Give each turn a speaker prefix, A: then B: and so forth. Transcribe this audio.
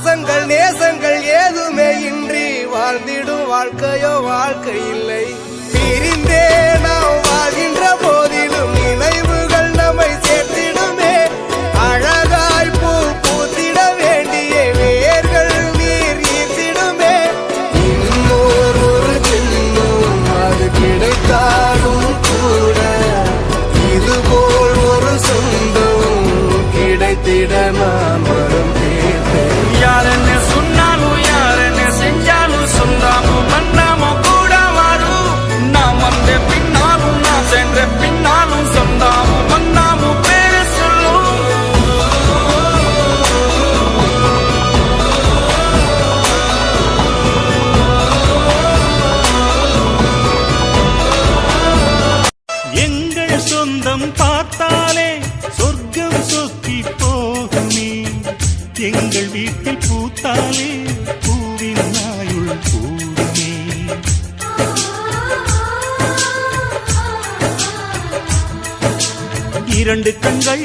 A: பாசங்கள் நேசங்கள் ஏதுமே இன்றி வாழ்ந்திடும் வாழ்க்கையோ வாழ்க்கை இல்லை. பிரிந்தே நாம் வாழ்கின்ற போதிலும் நினைவுகள் நம்மை சேர்த்திடுமே. அழகாய் பூ பூத்திட வேண்டிய வேர்கள் நீர் ஈர்த்திடுமே. இன்னொரு ஒரு சின்னம் அது கிடைத்தாலும் கூட இதுபோல் ஒரு சொந்தம் கிடைத்திட நான் வரும் கேட்டேன்.
B: யாருன்னு சொன்னாலும் யாருன்னு செஞ்சாலும் சொந்தாமும் மன்னாமும் கூட மாறும். நாம் வந்த பின்னாலும் நான் சென்ற பின்னாலும் சொந்தாமும் மன்னாமும் பேரு சொல்லும்.
C: எங்கள் சொந்தம் பார்த்தாலே சொர்க்கம் சொத்தி போகுமே. எங்கள் வீட்டில் பூத்தாலே பூவின் நாயுள் கூடுமே. இரண்டு கண்கள்